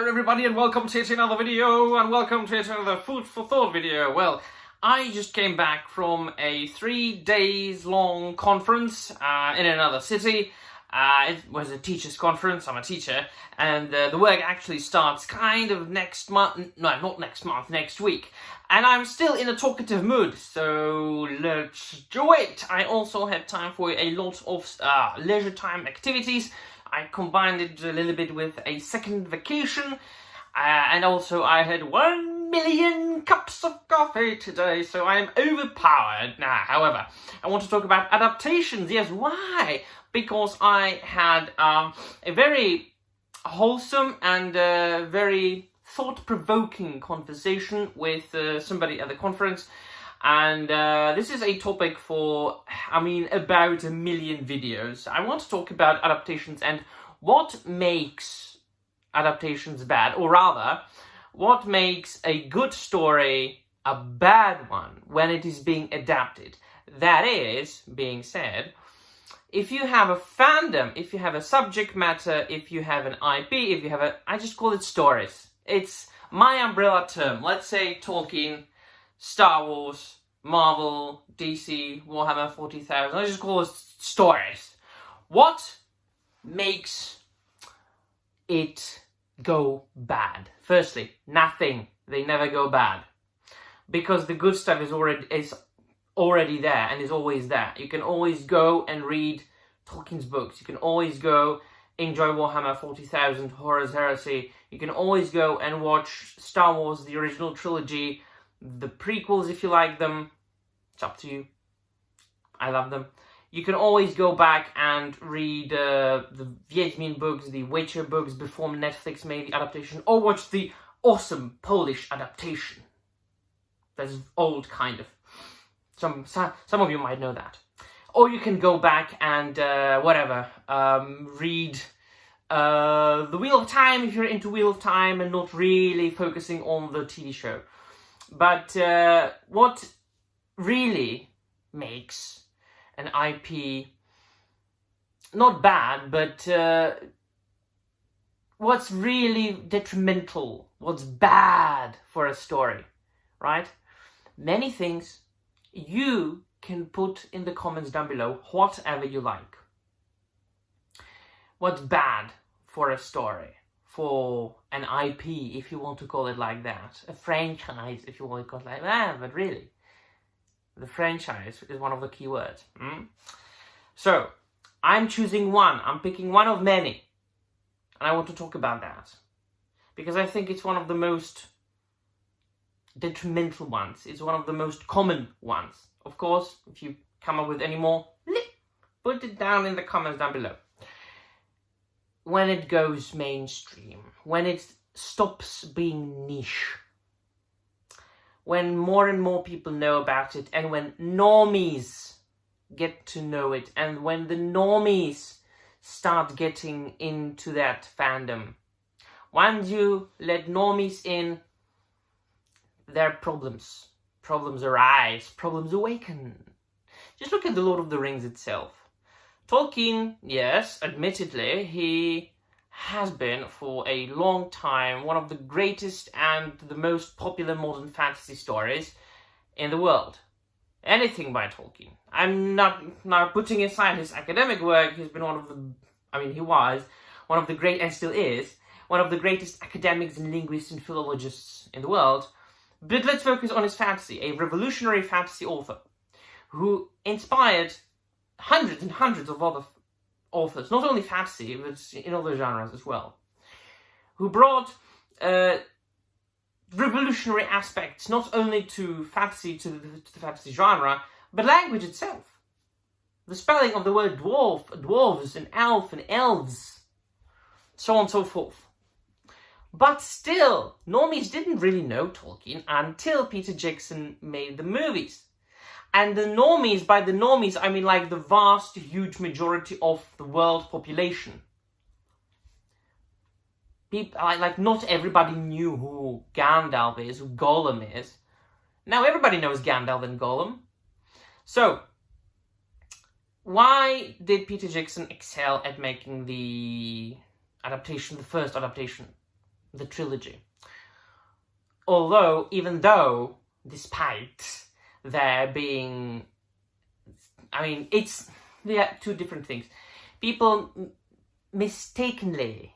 there everybody, and welcome to another video, and welcome to another food for thought video. Well, I just came back from a 3 days long conference in another city. It was a teacher's conference. I'm a teacher, and the work actually starts kind of next month. No, not next month, next week. And I'm still in a talkative mood, so let's do it. I also had time for a lot of leisure time activities. I combined it a little bit with a second vacation, and also I had 1 million cups of coffee today, so I am overpowered now. However, I want to talk about adaptations. Yes, why? Because I had a very wholesome and very thought-provoking conversation with somebody at the conference. And this is a topic for, about 1 million videos. I want to talk about adaptations and what makes adaptations bad, or rather, what makes a good story a bad one when it is being adapted. That is, being said, if you have a fandom, if you have a subject matter, if you have an IP, if you have I just call it stories. It's my umbrella term. Let's say Tolkien, Star Wars, Marvel, DC, Warhammer 40,000. I just call it stories. What makes it go bad? Firstly, nothing. They never go bad. Because the good stuff is already there and is always there. You can always go and read Tolkien's books. You can always go enjoy Warhammer 40,000, Horus Heresy. You can always go and watch Star Wars, the original trilogy, the prequels if you like them. It's up to you. I love them. You can always go back and read the Wiedźmin books, the Witcher books before Netflix made the adaptation, or watch the awesome Polish adaptation. That's old, kind of. Some of you might know that. Or you can go back and, read The Wheel of Time if you're into Wheel of Time and not really focusing on the TV show. But what really makes an IP not bad, but what's really detrimental, what's bad for a story, right? Many things you can put in the comments down below, whatever you like. What's bad for a story? For an IP, if you want to call it like that. A franchise, if you want to call it like that. But really, the franchise is one of the key words. So, I'm choosing one. I'm picking one of many. And I want to talk about that. Because I think it's one of the most detrimental ones. It's one of the most common ones. Of course, if you come up with any more, put it down in the comments down below. When it goes mainstream, when it stops being niche, when more and more people know about it, and when normies get to know it, and when the normies start getting into that fandom. Once you let normies in, there are problems. Problems arise, problems awaken. Just look at The Lord of the Rings itself. Tolkien, yes, admittedly, he has been for a long time one of the greatest and the most popular modern fantasy stories in the world. Anything by Tolkien. I'm not now putting aside his academic work. He's been he was one of the great, and still is, one of the greatest academics and linguists and philologists in the world. But let's focus on his fantasy, a revolutionary fantasy author who inspired hundreds and hundreds of other authors, not only fantasy, but in other genres as well, who brought revolutionary aspects not only to fantasy, to the fantasy genre, but language itself. The spelling of the word dwarf, dwarves, and elf, and elves, so on and so forth. But still, normies didn't really know Tolkien until Peter Jackson made the movies. And the normies, by the normies, I mean like the vast, huge majority of the world population. People, like not everybody knew who Gandalf is, who Gollum is. Now everybody knows Gandalf and Gollum. So, why did Peter Jackson excel at making the adaptation, the first adaptation? the trilogy. Although, even though, despite there being, they are two different things. People mistakenly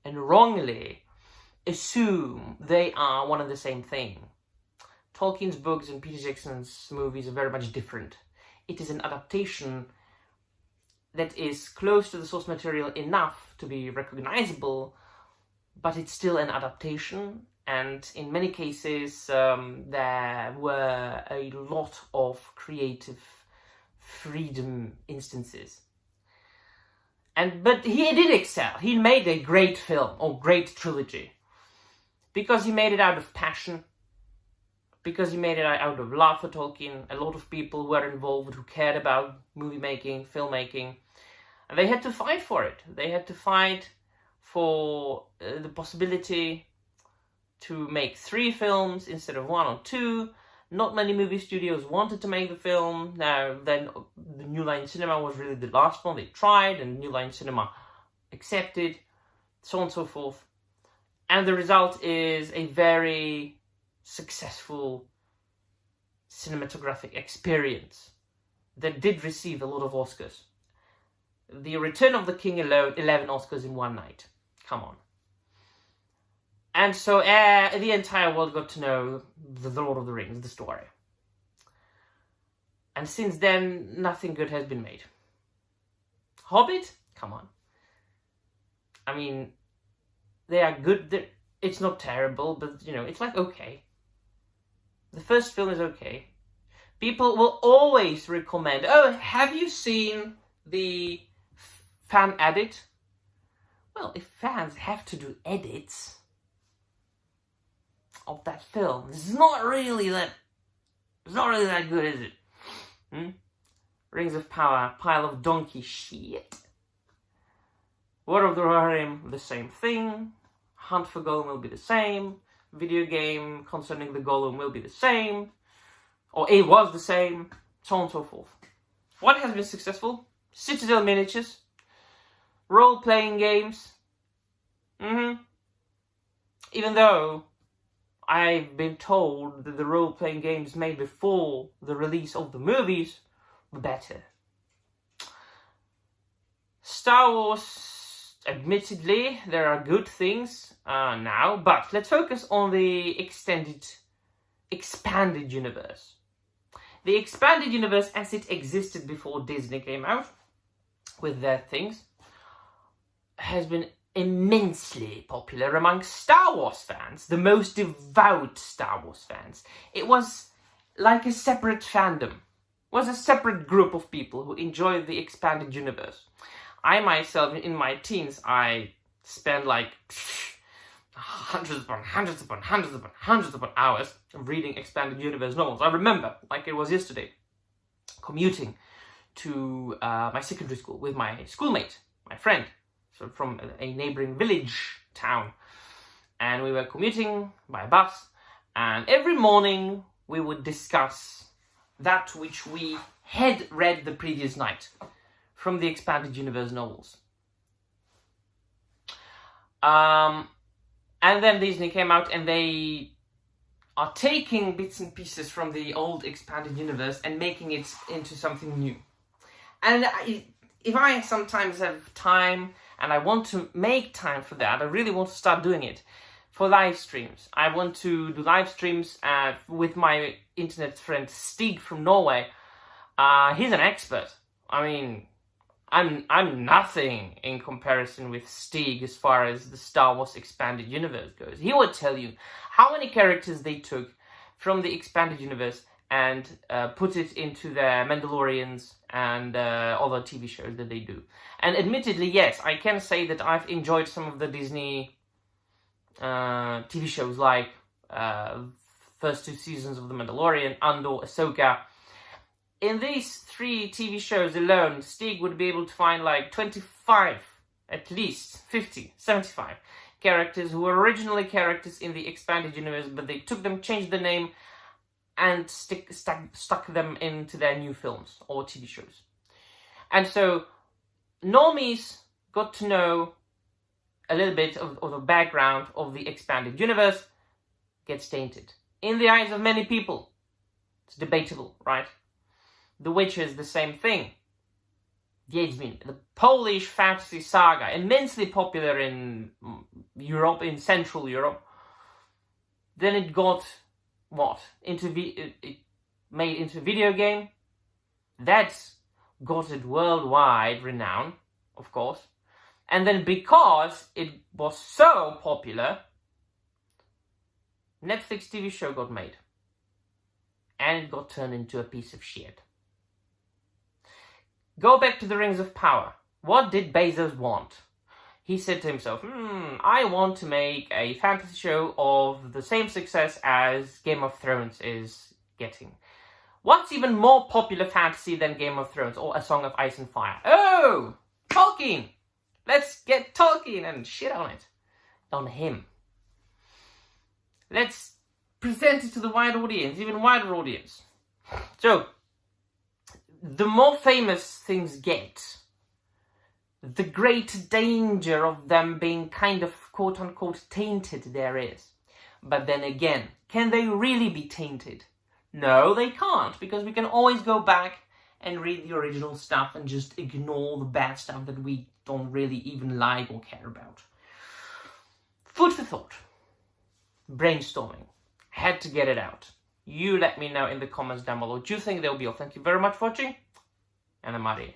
and wrongly assume they are one and the same thing. Tolkien's books and Peter Jackson's movies are very much different. It is an adaptation that is close to the source material enough to be recognizable, but it's still an adaptation, and in many cases there were a lot of creative freedom instances. But he did excel. He made a great film, or great trilogy, because he made it out of passion, because he made it out of love for Tolkien. A lot of people were involved who cared about movie making, filmmaking, and they had to fight for it. They had to fight for the possibility to make 3 films instead of 1 or 2. Not many movie studios wanted to make the film. Now, then the New Line Cinema was really the last one. They tried, and New Line Cinema accepted, so on and so forth. And the result is a very successful cinematographic experience that did receive a lot of Oscars. The Return of the King alone, 11 Oscars in one night. Come on. And so the entire world got to know the Lord of the Rings, the story. And since then, nothing good has been made. Hobbit? Come on. I mean, they are good. It's not terrible, but, it's like okay. The first film is okay. People will always recommend, oh, have you seen the fan edit? Well, if fans have to do edits of that film, it's not really that good, is it? Rings of Power, pile of donkey shit. War of the Rohirrim, the same thing. Hunt for Gollum will be the same. Video game concerning the Gollum will be the same. Or it was the same. So on and so forth. What has been successful? Citadel miniatures. Role-playing games. Even though I've been told that the role-playing games made before the release of the movies were better. Star Wars, admittedly, there are good things now, but let's focus on the expanded universe. The expanded universe as it existed before Disney came out with their things has been immensely popular among Star Wars fans, the most devout Star Wars fans. It was like a separate fandom. It was a separate group of people who enjoyed the expanded universe. I myself, in my teens, I spent like hundreds upon hours of reading expanded universe novels. I remember, like it was yesterday, commuting to my secondary school with my schoolmate, my friend, so from a neighboring village town. And we were commuting by bus, and every morning we would discuss that which we had read the previous night from the expanded universe novels. And then Disney came out and they are taking bits and pieces from the old expanded universe and making it into something new. And if I sometimes have time and I want to make time for that, I really want to start doing it for live streams. I want to do live streams with my internet friend Stig from Norway. He's an expert. I mean, I'm nothing in comparison with Stig as far as the Star Wars expanded universe goes. He would tell you how many characters they took from the expanded universe and put it into their Mandalorians and other TV shows that they do. And admittedly, yes, I can say that I've enjoyed some of the Disney TV shows, like first 2 seasons of The Mandalorian, Andor, Ahsoka. In these 3 TV shows alone, Stig would be able to find like 25, at least 50, 75 characters who were originally characters in the expanded universe, but they took them, changed the name, and stuck them into their new films or TV shows. And so, Normies got to know a little bit of the background of the expanded universe gets tainted. In the eyes of many people, it's debatable, right? The Witcher is the same thing. Wiedźmin, the Polish fantasy saga, immensely popular in Europe, in Central Europe. Then it got, it made into a video game. That's got it worldwide renown, of course. And then because it was so popular, Netflix TV show got made. And it got turned into a piece of shit. Go back to the Rings of Power. What did Bezos want? He said to himself, I want to make a fantasy show of the same success as Game of Thrones is getting. What's even more popular fantasy than Game of Thrones or A Song of Ice and Fire? Oh, Tolkien! Let's get Tolkien and shit on it. On him. Let's present it to the wide audience, even wider audience. So, the more famous things get, the greater danger of them being kind of quote-unquote tainted there is. But then again, can they really be tainted? No, they can't, because we can always go back and read the original stuff and just ignore the bad stuff that we don't really even like or care about. Food for thought. Brainstorming. Had to get it out. You let me know in the comments down below. Do you think they'll be all? Thank you very much for watching. And I'm out of here.